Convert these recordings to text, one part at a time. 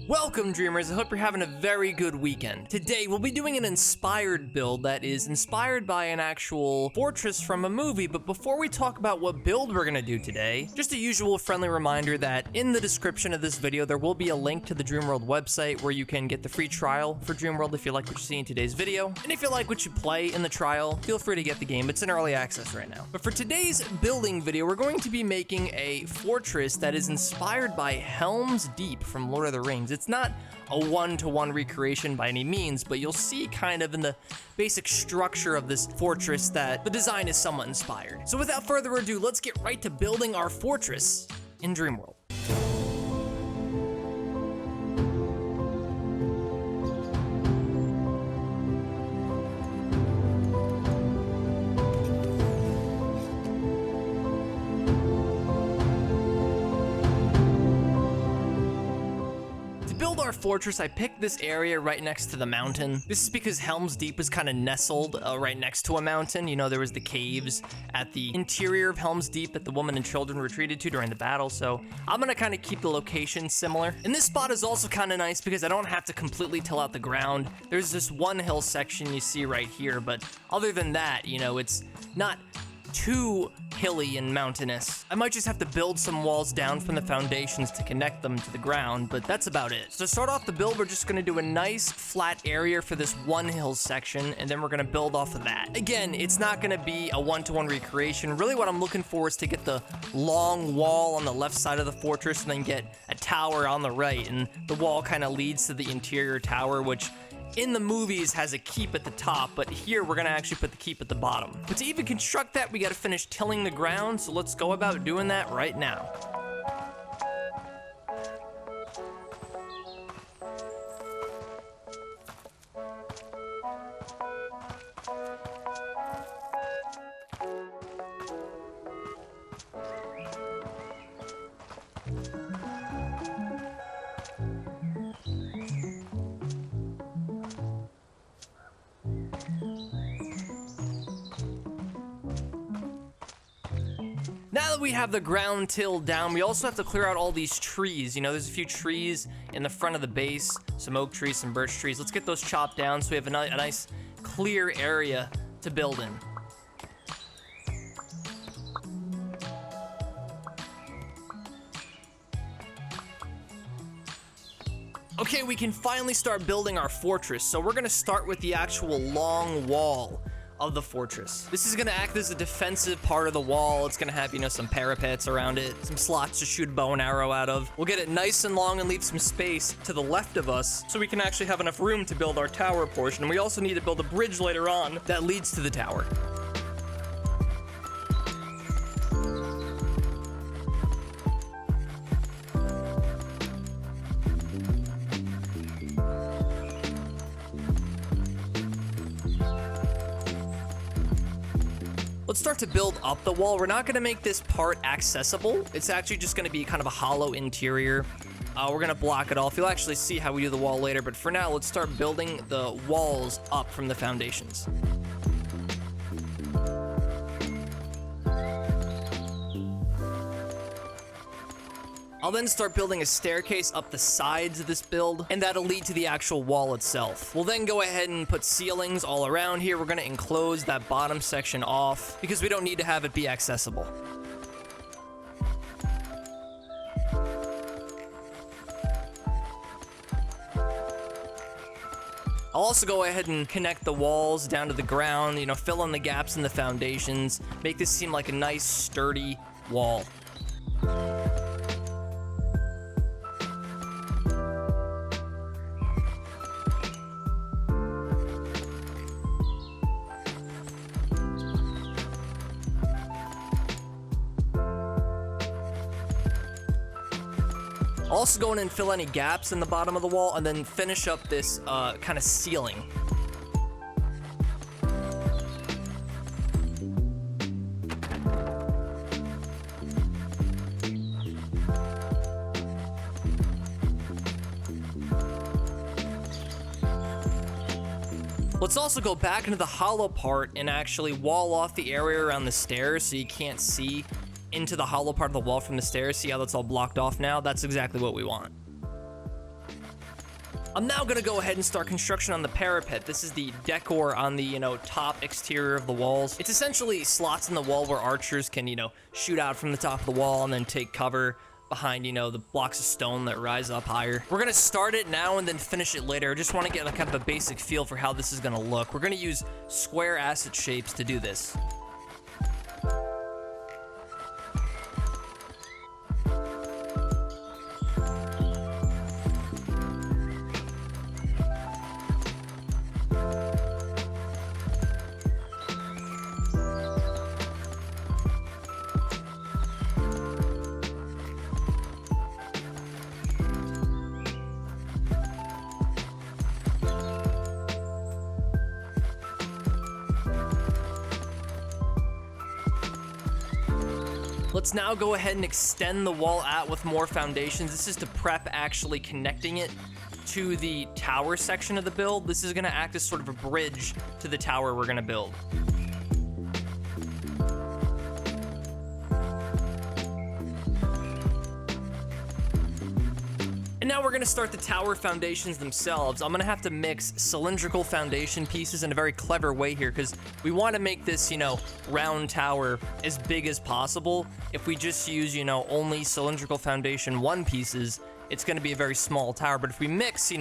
Welcome Dreamers, I hope you're having a very good weekend. Today we'll be doing an inspired build that is inspired by an actual fortress from a movie, but before we talk about what build we're gonna do today, just a usual friendly reminder that in the description of this video there will be a link to the DreamWorld website where you can get the free trial for DreamWorld if you like what you see in today's video. And if you like what you play in the trial, feel free to get the game, it's in early access right now. But for today's building video, we're going to be making a fortress that is inspired by Helm's Deep from Lord of the Rings. It's not a one-to-one recreation by any means, but you'll see kind of in the basic structure of this fortress that the design is somewhat inspired. So without further ado, let's get right to building our fortress in DreamWorld. Our fortress, I picked this area right next to the mountain. This is because Helm's Deep is kind of nestled right next to a mountain. You know, there was the caves at the interior of Helm's Deep that the woman and children retreated to during the battle, so I'm gonna kind of keep the location similar. And this spot is also kind of nice because I don't have to completely till out the ground. There's this one hill section you see right here, but other than that, you know, it's not too hilly and mountainous. I might just have to build some walls down from the foundations to connect them to the ground, but that's about it. So to start off the build, we're just gonna do a nice flat area for this one hill section, and then we're gonna build off of that. Again, it's not gonna be a one-to-one recreation. Really what I'm looking for is to get the long wall on the left side of the fortress and then get a tower on the right, and the wall kind of leads to the interior tower, which in the movies has a keep at the top, but here we're gonna actually put the keep at the bottom. But to even construct that, we gotta finish tilling the ground, so let's go about doing that right now. Now that we have the ground tilled down, we also have to clear out all these trees. You know, there's a few trees in the front of the base, some oak trees, some birch trees. Let's get those chopped down so we have a nice clear area to build in. Okay, we can finally start building our fortress. So we're gonna start with the actual long wall of the fortress. This is gonna act as a defensive part of the wall. It's gonna have, you know, some parapets around it, some slots to shoot a bow and arrow out of. We'll get it nice and long and leave some space to the left of us so we can actually have enough room to build our tower portion. And we also need to build a bridge later on that leads to the tower. Let's start to build up the wall. We're not gonna make this part accessible. It's actually just gonna be kind of a hollow interior. We're gonna block it off. You'll actually see how we do the wall later, but for now, let's start building the walls up from the foundations. I'll then start building a staircase up the sides of this build, and that'll lead to the actual wall itself. We'll then go ahead and put ceilings all around here. We're gonna enclose that bottom section off because we don't need to have it be accessible. I'll also go ahead and connect the walls down to the ground, you know, fill in the gaps in the foundations, make this seem like a nice, sturdy wall. Also go in and fill any gaps in the bottom of the wall and then finish up this kind of ceiling. Let's also go back into the hollow part and actually wall off the area around the stairs so you can't see into the hollow part of the wall from the stairs. See how that's all blocked off now? That's exactly what we want. I'm now gonna go ahead and start construction on the parapet. This is the decor on the, top exterior of the walls. It's essentially slots in the wall where archers can, shoot out from the top of the wall and then take cover behind, the blocks of stone that rise up higher. We're gonna start it now and then finish it later. I just wanna get kind of a basic feel for how this is gonna look. We're gonna use square asset shapes to do this. Let's now go ahead and extend the wall out with more foundations. This is to prep actually connecting it to the tower section of the build. This is gonna act as sort of a bridge to the tower we're gonna build. And now we're gonna start the tower foundations themselves. I'm gonna have to mix cylindrical foundation pieces in a very clever way here because we wanna make this, round tower as big as possible. If we just use, only cylindrical foundation 1 pieces, it's gonna be a very small tower. But if we mix,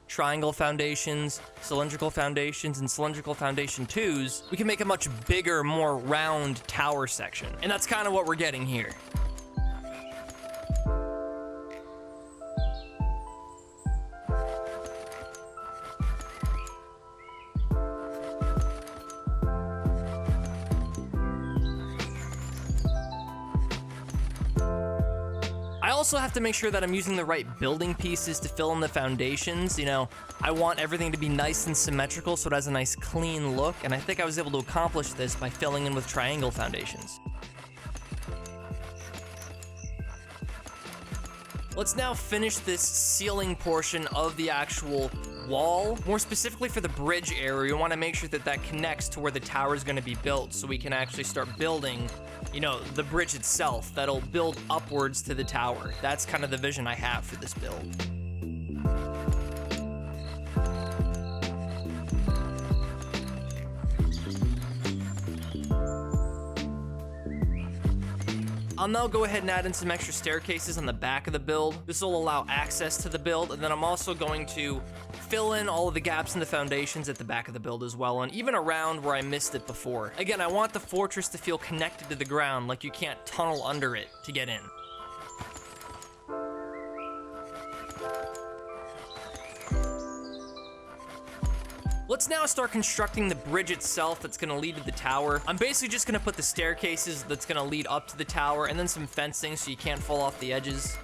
triangle foundations, cylindrical foundations, and cylindrical foundation 2s, we can make a much bigger, more round tower section. And that's kind of what we're getting here. I also have to make sure that I'm using the right building pieces to fill in the foundations. I want everything to be nice and symmetrical so it has a nice clean look, and I think I was able to accomplish this by filling in with triangle foundations. Let's now finish this ceiling portion of the actual wall. More specifically for the bridge area, we want to make sure that that connects to where the tower is going to be built so we can actually start building, the bridge itself that'll build upwards to the tower. That's kind of the vision I have for this build. I'll now go ahead and add in some extra staircases on the back of the build. This will allow access to the build, and then I'm also going to fill in all of the gaps in the foundations at the back of the build as well, and even around where I missed it before. Again, I want the fortress to feel connected to the ground, like you can't tunnel under it to get in. Let's now start constructing the bridge itself that's gonna lead to the tower. I'm basically just gonna put the staircases that's gonna lead up to the tower and then some fencing so you can't fall off the edges.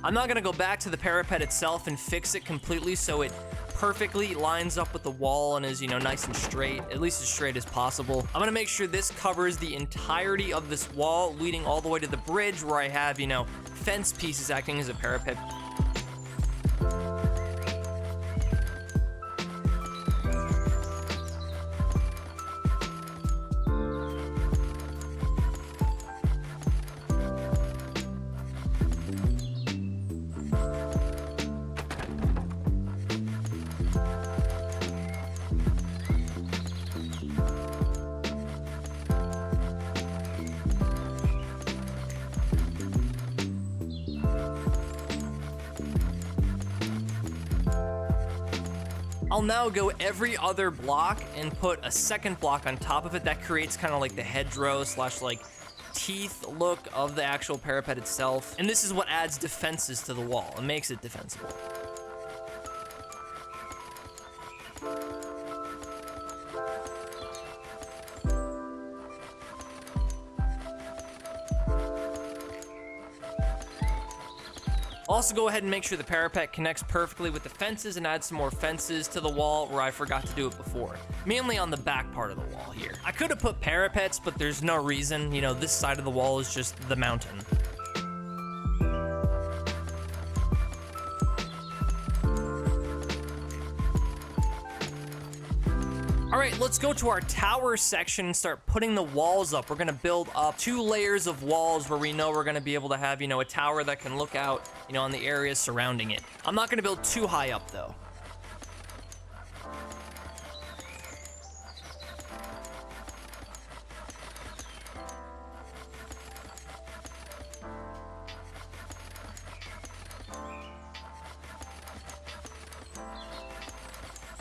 I'm not gonna go back to the parapet itself and fix it completely so it perfectly lines up with the wall and is, nice and straight, at least as straight as possible. I'm gonna make sure this covers the entirety of this wall leading all the way to the bridge where I have, fence pieces acting as a parapet. I'll now go every other block and put a second block on top of it. That creates kind of like the hedgerow slash like teeth look of the actual parapet itself. And this is what adds defenses to the wall and makes it defensible. Also go ahead and make sure the parapet connects perfectly with the fences and add some more fences to the wall where I forgot to do it before. Mainly on the back part of the wall here. I could have put parapets, but there's no reason. This side of the wall is just the mountain. All right, let's go to our tower section and start putting the walls up. We're gonna build up 2 layers of walls where we know we're gonna be able to have, a tower that can look out, on the areas surrounding it. I'm not gonna build too high up though.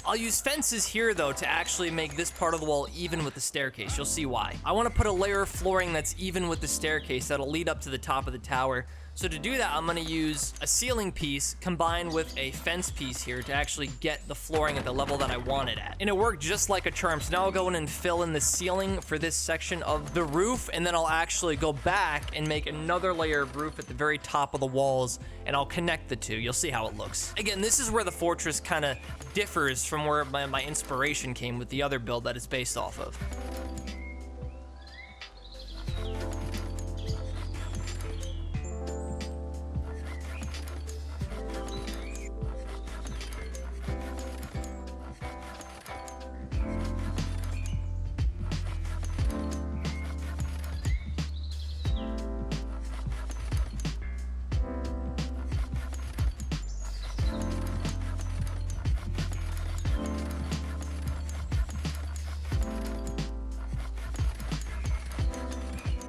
I'll use fences here though to actually make this part of the wall even with the staircase. You'll see why. I want to put a layer of flooring that's even with the staircase that'll lead up to the top of the tower. So to do that, I'm going to use a ceiling piece combined with a fence piece here to actually get the flooring at the level that I want it at. And it worked just like a charm. So now I'll go in and fill in the ceiling for this section of the roof, and then I'll actually go back and make another layer of roof at the very top of the walls, and I'll connect the two. You'll see how it looks. Again, this is where the fortress kind of differs from where my inspiration came with the other build that it's based off of.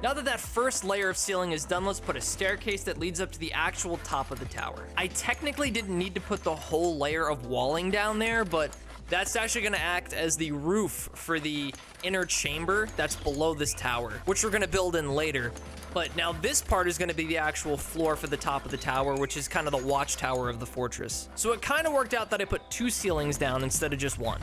Now that that first layer of ceiling is done, let's put a staircase that leads up to the actual top of the tower. I technically didn't need to put the whole layer of walling down there, but that's actually gonna act as the roof for the inner chamber that's below this tower, which we're gonna build in later. But now this part is gonna be the actual floor for the top of the tower, which is kind of the watchtower of the fortress. So it kind of worked out that I put 2 ceilings down instead of just 1.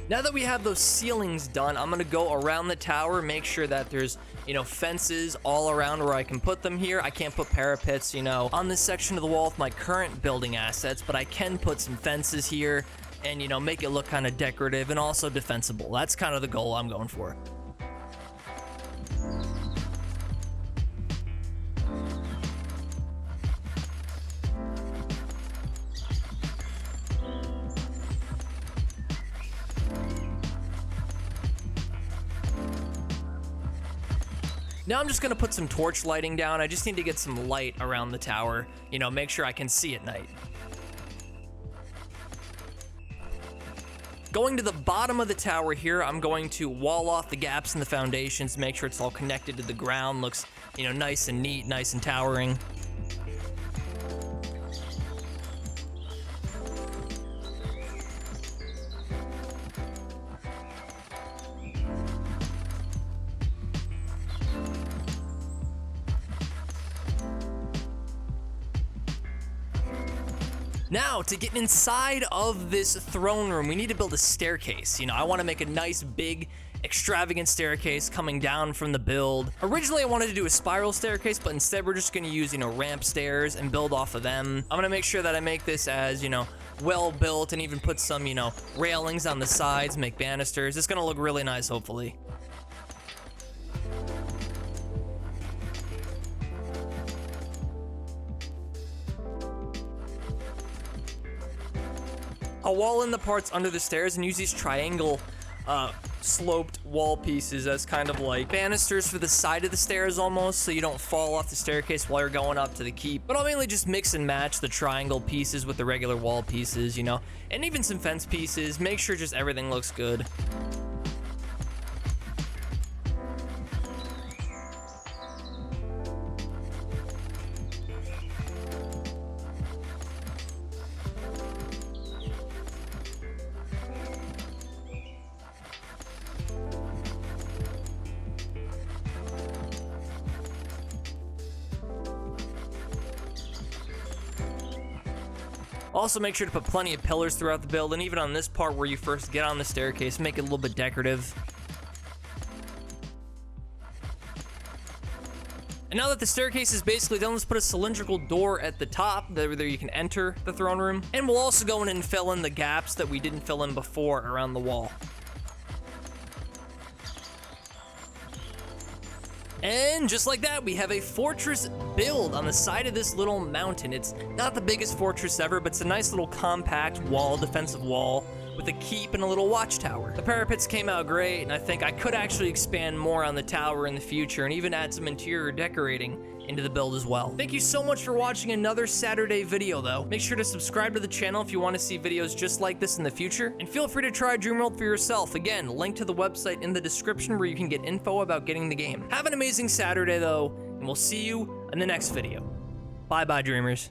Now that we have those ceilings done, I'm gonna go around the tower, make sure that there's, fences all around where I can put them here. I can't put parapets, on this section of the wall with my current building assets, but I can put some fences here and, make it look kind of decorative and also defensible. That's kind of the goal I'm going for. Now I'm just gonna put some torch lighting down. I just need to get some light around the tower, make sure I can see at night. Going to the bottom of the tower here, I'm going to wall off the gaps in the foundations, make sure it's all connected to the ground, looks, nice and neat, nice and towering. Now, to get inside of this throne room, we need to build a staircase. I want to make a nice, big, extravagant staircase coming down from the build. Originally, I wanted to do a spiral staircase, but instead we're just going to use, ramp stairs and build off of them. I'm going to make sure that I make this as, well built and even put some, railings on the sides, make banisters. It's going to look really nice, hopefully. I'll wall in the parts under the stairs and use these triangle sloped wall pieces as kind of like banisters for the side of the stairs almost, so you don't fall off the staircase while you're going up to the keep. But I'll mainly just mix and match the triangle pieces with the regular wall pieces, and even some fence pieces. Make sure just everything looks good. Also, make sure to put plenty of pillars throughout the build, and even on this part where you first get on the staircase, make it a little bit decorative. And now that the staircase is basically done, let's put a cylindrical door at the top there you can enter the throne room. And we'll also go in and fill in the gaps that we didn't fill in before around the wall. And just like that, we have a fortress build on the side of this little mountain. It's not the biggest fortress ever, but it's a nice little compact wall, defensive wall, with a keep and a little watchtower. The parapets came out great, and I think I could actually expand more on the tower in the future and even add some interior decorating into the build as well. Thank you so much for watching another Saturday video though. Make sure to subscribe to the channel if you want to see videos just like this in the future, and feel free to try DreamWorld for yourself. Again, link to the website in the description where you can get info about getting the game. Have an amazing Saturday though, and we'll see you in the next video. Bye bye, dreamers.